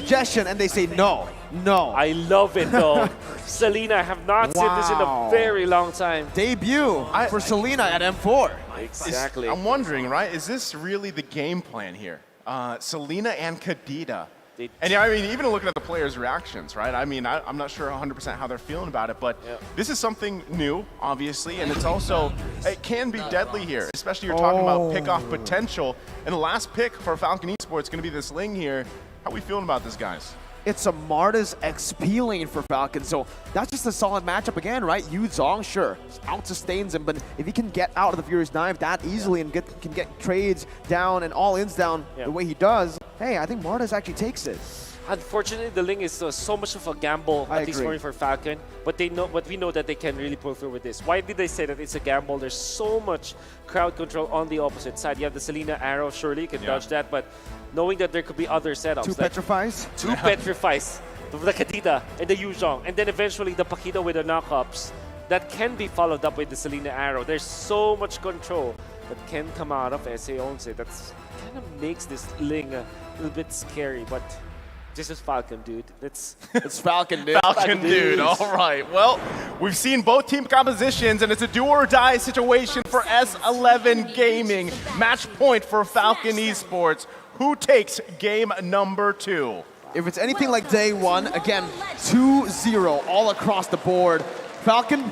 suggestion, and they say no. No. I love it though. Selena, I have not seen this in a very long time. Debut for Selena at M4. Exactly. I'm wondering, right? Is this really the game plan here? Selena and Kadita. And yeah, I mean, even looking at the players' reactions, right? I mean, I'm not sure 100% how they're feeling about it, but this is something new, obviously, and it's also, it can be deadly here, especially you're talking about pick-off potential. And the last pick for FALCON Esports is going to be this Ling here. How are we feeling about this, guys? It's a Marta's XP lane for Falcon, so that's just a solid matchup again, right? Yu Zhong, sure, out-sustains him, but if he can get out of the Furious Knife that easily and can get trades down and all-ins down the way he does, hey, I think Marta's actually takes it. Unfortunately, the Ling is so much of a gamble, at least for Falcon, but we know that they can really profit with this. Why did they say that it's a gamble? There's so much crowd control on the opposite side. You have the Selena arrow, surely you can dodge that, but knowing that there could be other setups. Two petrifies? Two petrifies. The Kadita and the Yu Zhong, and then eventually the Paquito with the knockups that can be followed up with the Selena arrow. There's so much control that can come out of S11. That's kind of makes this Ling a little bit scary, but this is Falcon, dude. It's Falcon, dude. Falcon, dude. All right. Well, we've seen both team compositions, and it's a do-or-die situation for S11 Gaming. Match point for FALCON Esports. Who takes game number 2? If it's anything like day one, again, 2-0 all across the board. Falcon,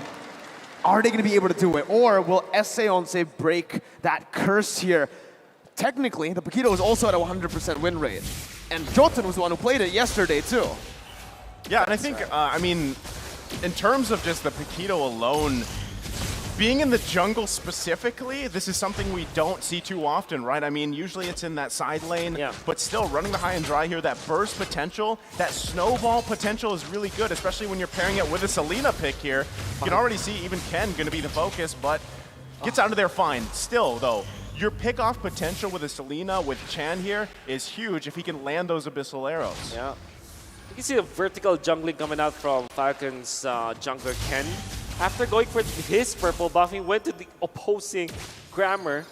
are they going to be able to do it? Or will S11 break that curse here? Technically, the Paquito is also at a 100% win rate. And Jotun was the one who played it yesterday, too. Yeah, and I think, I mean, in terms of just the Paquito alone, being in the jungle specifically, this is something we don't see too often, right? I mean, usually it's in that side lane, but still running the high and dry here, that burst potential, that snowball potential is really good, especially when you're pairing it with a Selena pick here. You can already see even Ken going to be the focus, but gets out of there fine. Still, though, your pick-off potential with a Selena with Chan here is huge if he can land those Abyssal arrows. Yeah. You can see the vertical jungling coming out from Falcon's jungler Ken. After going for his purple buff, he went to the opposing Grammar.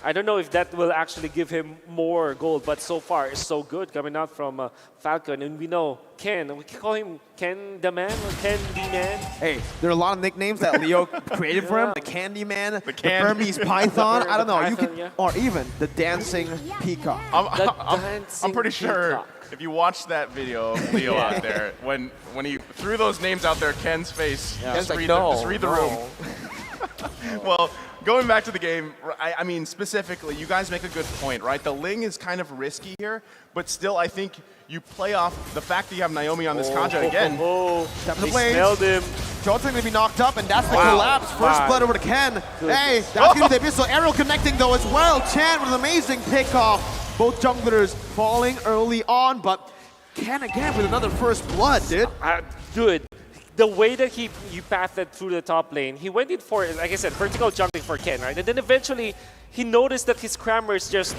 I don't know if that will actually give him more gold, but so far it's so good coming out from Falcon. And we know Ken, we can call him Ken the Man or Ken the Man. Hey, there are a lot of nicknames that Leo created for him. The Candy Man, the Burmese Python, I don't know. You could, or even the Dancing Peacock. I'm pretty sure if you watch that video of Leo out there, when he threw those names out there, Ken's face, just read the room. Well, going back to the game, I mean, specifically, you guys make a good point, right? The Ling is kind of risky here, but still, I think you play off the fact that you have Naomi on this Kanja again. Step in the blade. Smelled him. Johnson going to be knocked up, and that's the collapse. First blood over to Ken. Hey, that's going to be the Abyssal arrow connecting, though, as well. Chan with an amazing pickoff. Both junglers falling early on, but Ken again with another first blood, dude. Dude. The way that he pathed through the top lane, he went in for, like I said, vertical jungling for Ken, right? And then eventually, he noticed that his Crammer is just,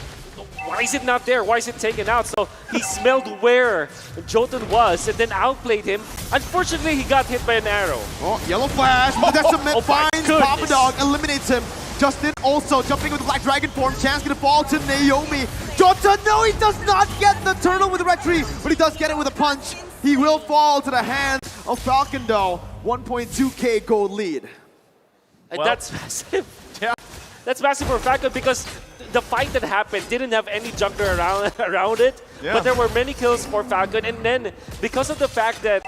why is it not there? Why is it taken out? So he smelled where Jotun was and then outplayed him. Unfortunately, he got hit by an arrow. Oh, yellow flash, Decimate finds Papa Dog, eliminates him. Justin also jumping with the Black Dragon form. Chance gonna fall to Naomi. Jotun, no, he does not get the turtle with the retreat, but he does get it with a punch. He will fall to the hands of Falcon, though. 1.2K gold lead. And that's massive. Yeah. That's massive for Falcon because the fight that happened didn't have any jungler around it. Yeah. But there were many kills for Falcon. And then, because of the fact that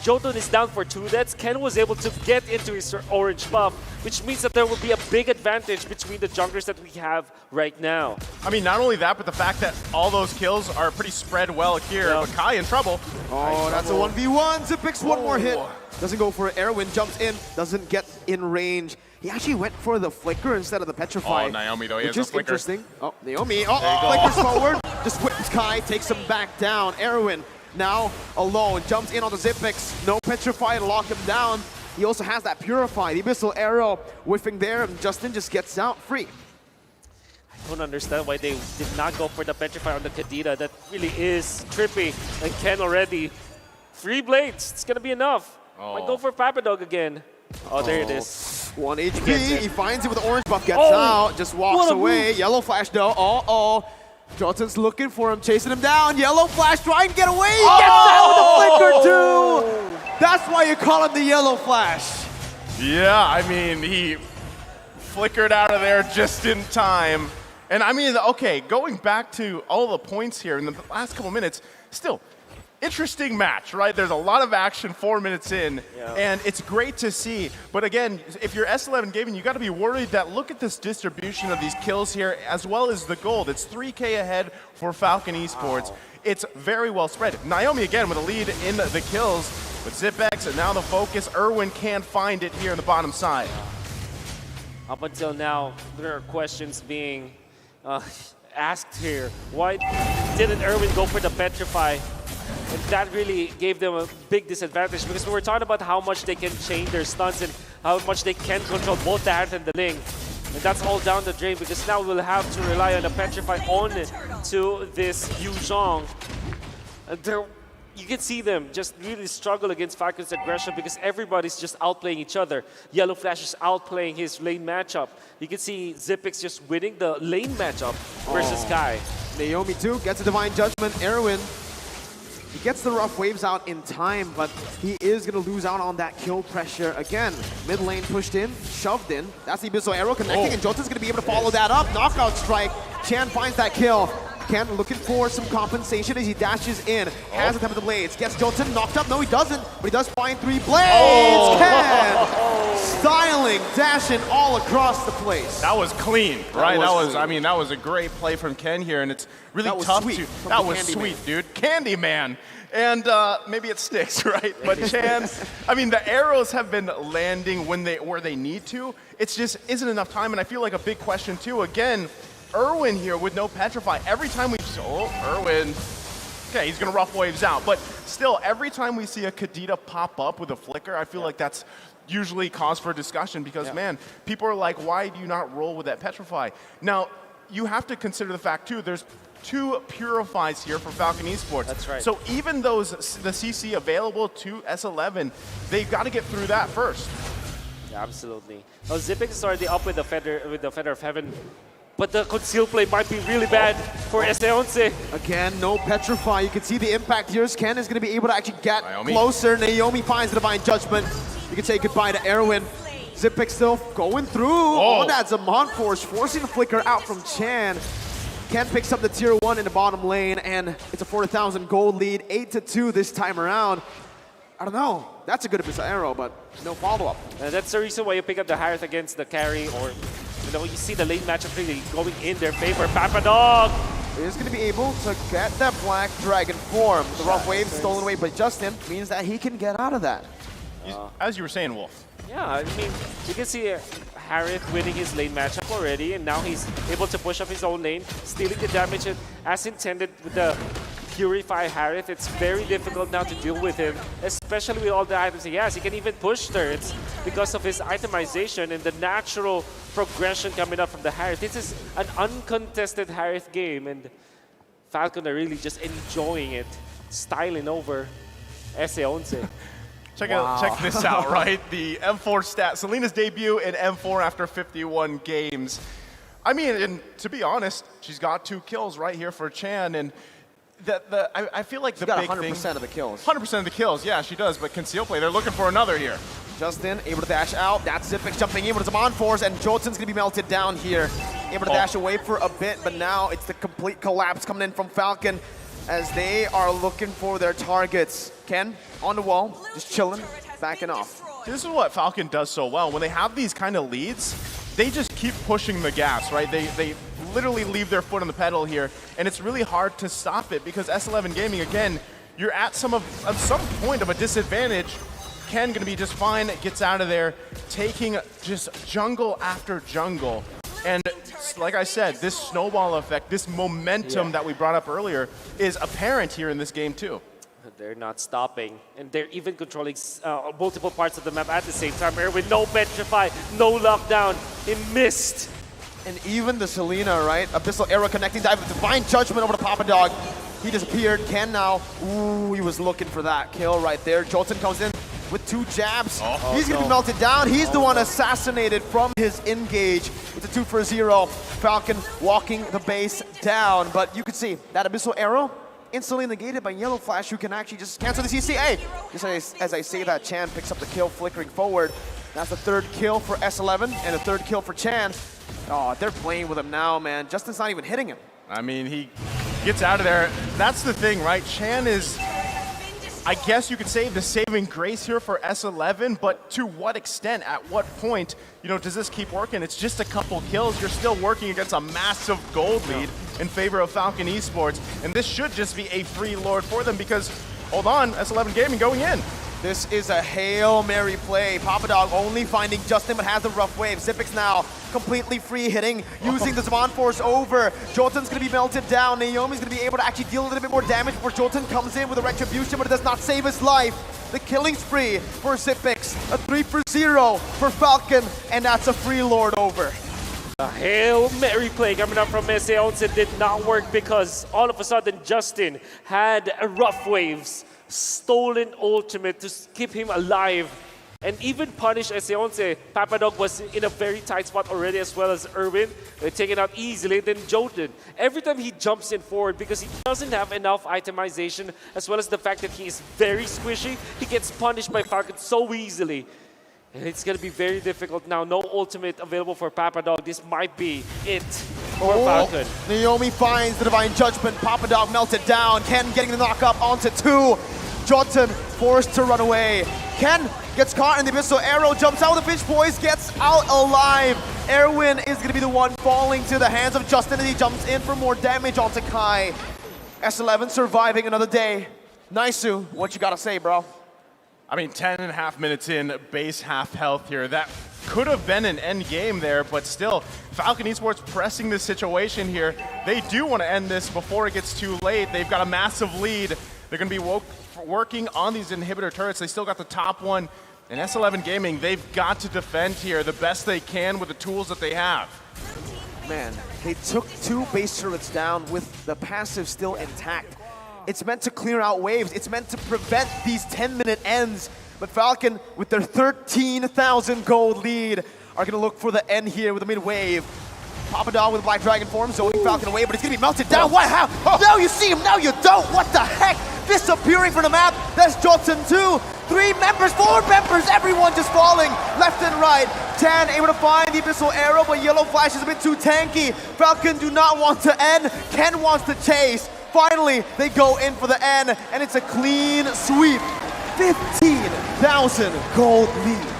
Jotun is down for 2 deaths, Ken was able to get into his orange buff, which means that there will be a big advantage between the junglers that we have right now. I mean, not only that, but the fact that all those kills are pretty spread well here. But Kai in trouble. Oh, that's a 1v1. Xyp one more hit. Doesn't go for it. Erwin jumps in, doesn't get in range. He actually went for the flicker instead of the petrify. Oh, Naomi though, he has a flicker. Interesting. Oh, Naomi. Flickers forward. Just whips Kai, takes him back down. Erwin now alone, jumps in on the Xyp. No petrify to lock him down. He also has that purify. The Abyssal arrow whiffing there, and Justin just gets out free. I don't understand why they did not go for the petrify on the Kadita. That really is trippy. And Ken already. 3 blades. It's gonna be enough. Might go for Papadog again. Oh, there it is. 1 HP. He finds it with the orange buff. Gets out. Just walks away. Yellow flash though. Jolton's looking for him, chasing him down. Yellow flash, trying to get away. He gets out with a flicker too. That's why you call him the yellow flash. Yeah, I mean, he flickered out of there just in time. And I mean, okay, going back to all the points here in the last couple minutes, still, interesting match, right? There's a lot of action 4 minutes in, and it's great to see. But again, if you're S11 Gaming, you got to be worried that look at this distribution of these kills here, as well as the gold. It's 3K ahead for Falcon Esports. Wow. It's very well spread. Naomi again with a lead in the kills with Zipex, and now the focus. Erwin can't find it here on the bottom side. Up until now, there are questions being asked here. Why didn't Erwin go for the Petrify? And that really gave them a big disadvantage because we were talking about how much they can chain their stuns and how much they can control both the Harith and the Ling. And that's all down the drain because now we'll have to rely on the Petrify on to this Yu Zhong. You can see them just really struggle against Falcon's aggression because everybody's just outplaying each other. Yellow Flash is outplaying his lane matchup. You can see Zipex just winning the lane matchup versus Kai. Naomi too gets a Divine Judgment. Erwin, he gets the rough waves out in time, but he is going to lose out on that kill pressure again. Mid lane pushed in, shoved in. That's the Abyssal Arrow connecting, and Jolton's going to be able to follow that up. Knockout strike. Chan finds that kill. Ken looking for some compensation as he dashes in. Has the time of the blades. Gets Jolton knocked up. No, he doesn't, but he does find 3 blades. Ken styling, dashing all across the place. That was clean, right? I mean, that was a great play from Ken here, and it's really tough to. That was sweet, dude. Candyman. And maybe it sticks, right? But Chan, I mean, the arrows have been landing where they need to. It's just isn't enough time, and I feel like a big question too. Again, Erwin here with no Petrify. Every time we Erwin, okay, he's gonna rough waves out. But still, every time we see a Kadita pop up with a flicker, I feel like that's usually cause for discussion because man, people are like, why do you not roll with that Petrify? Now, you have to consider the fact too, there's 2 Purifies here for Falcon Esports. That's right. So even those the CC available to S11, they've got to get through that first. Yeah, absolutely. Well, Zipex is already up with the Feather of Heaven. But the conceal play might be really bad for S11. Again, no Petrify. You can see the impact here. Ken is going to be able to actually get closer. Naomi finds the Divine Judgment. You can say goodbye to Erwin. Zipex still going through on that Zaman Force, forcing the flicker out from Chan. Ken picks up the tier 1 in the bottom lane, and it's a 4,000 gold lead, 8-2 this time around. I don't know. That's a good Abyssal Arrow, but no follow-up. That's the reason why you pick up the Harith against the carry, or you see the lane matchup really going in their favor. Papadog is going to be able to get that Black Dragon form. The rough wave stolen away by Justin means that he can get out of that. As you were saying, Wolf. Yeah, I mean, you can see Harith winning his lane matchup already, and now he's able to push up his own lane, stealing the damage as intended with the Purify Harith. It's very difficult now to deal with him, especially with all the items he has. He can even push turrets because of his itemization and the natural progression coming up from the Harith. This is an uncontested Harith game, and Falcon are really just enjoying it, styling over S11. Check this out, right? The M4 stat. Selena's debut in M4 after 51 games. I mean, and to be honest, she's got 2 kills right here for Chan, and I feel like the big thing. 100% of the kills. 100% of the kills, yeah, she does. But conceal play, they're looking for another here. Justin able to dash out. That's Zipex jumping in with some on force, and Jolton's gonna be melted down here. Able to dash away for a bit, but now it's the complete collapse coming in from Falcon as they are looking for their targets. Ken on the wall, just chilling, backing off. This is what Falcon does so well. When they have these kind of leads, they just keep pushing the gas, right? They literally leave their foot on the pedal here, and it's really hard to stop it because S11 Gaming, again, you're at some point of a disadvantage. Ken gonna be just fine, gets out of there, taking just jungle after jungle. And like I said, this snowball effect, this momentum that we brought up earlier is apparent here in this game too. They're not stopping, and they're even controlling multiple parts of the map at the same time. Erwin, no Petrify, no lockdown, he missed. And even the Selena, right? Abyssal Arrow connecting dive with Divine Judgment over to Papadog. He disappeared. Ken now, ooh, he was looking for that kill right there. Jolton comes in, with 2 jabs. He's going to be melted down. He's the one assassinated from his engage. It's a 2-for-0. Falcon walking the base down. But you can see that Abyssal Arrow instantly negated by Yellow Flash, who can actually just cancel the CC. Hey, just as I say that, Chan picks up the kill, flickering forward. That's the 3rd kill for S11 and a 3rd kill for Chan. Oh, they're playing with him now, man. Justin's not even hitting him. I mean, he gets out of there. That's the thing, right? Chan is, I guess you could say, the saving grace here for S11, but to what extent, at what point, you know, does this keep working? It's just a couple kills. You're still working against a massive gold lead in favor of Falcon Esports, and this should just be a free lord for them because, hold on, S11 Gaming going in. This is a Hail Mary play. Papadog only finding Justin, but has the rough wave. Xyp9x now completely free hitting, using the Zaman Force over. Jotun's going to be melted down. Naomi's going to be able to actually deal a little bit more damage before Jotun comes in with a Retribution, but it does not save his life. The killing spree for Xyp9x, a 3-for-0 for Falcon, and that's a free lord over. A Hail Mary play coming up from S11 did not work because all of a sudden Justin had rough waves. Stolen ultimate to keep him alive and even punish S11. Papadog was in a very tight spot already, as well as Erwin. They're taken out easily. Then Jotun, every time he jumps in forward because he doesn't have enough itemization, as well as the fact that he is very squishy, he gets punished by Falcon so easily. And it's going to be very difficult now. No ultimate available for Papadog. This might be it for Falcon. Naomi finds the Divine Judgment. Papadog melted down. Ken getting the knock up onto 2. Jotun forced to run away. Ken gets caught in the Abyssal Arrow, jumps out with the Finch Poise, gets out alive. Erwin is going to be the one falling to the hands of Justin as he jumps in for more damage onto Kai. S11 surviving another day. Naisu, what you got to say, bro? I mean, 10.5 minutes in, base half health here. That could have been an end game there, but still, Falcon Esports pressing this situation here. They do want to end this before it gets too late. They've got a massive lead. They're going to be working on these inhibitor turrets. They still got the top one. And S11 Gaming, they've got to defend here the best they can with the tools that they have. Man, they took 2 base turrets down with the passive still intact. It's meant to clear out waves. It's meant to prevent these 10-minute ends. But Falcon, with their 13,000 gold lead, are going to look for the end here with a mid-wave. Papadog with Black Dragon form, zoning Falcon away, but it's going to be melted down. What? How? Now you see him, now you don't. What the heck? Disappearing from the map. That's Jotun 2. 3 members, 4 members, everyone just falling left and right. Tan able to find the Abyssal Arrow, but Yellow Flash is a bit too tanky. Falcon do not want to end. Ken wants to chase. Finally, they go in for the end, and it's a clean sweep. 15,000 gold lead.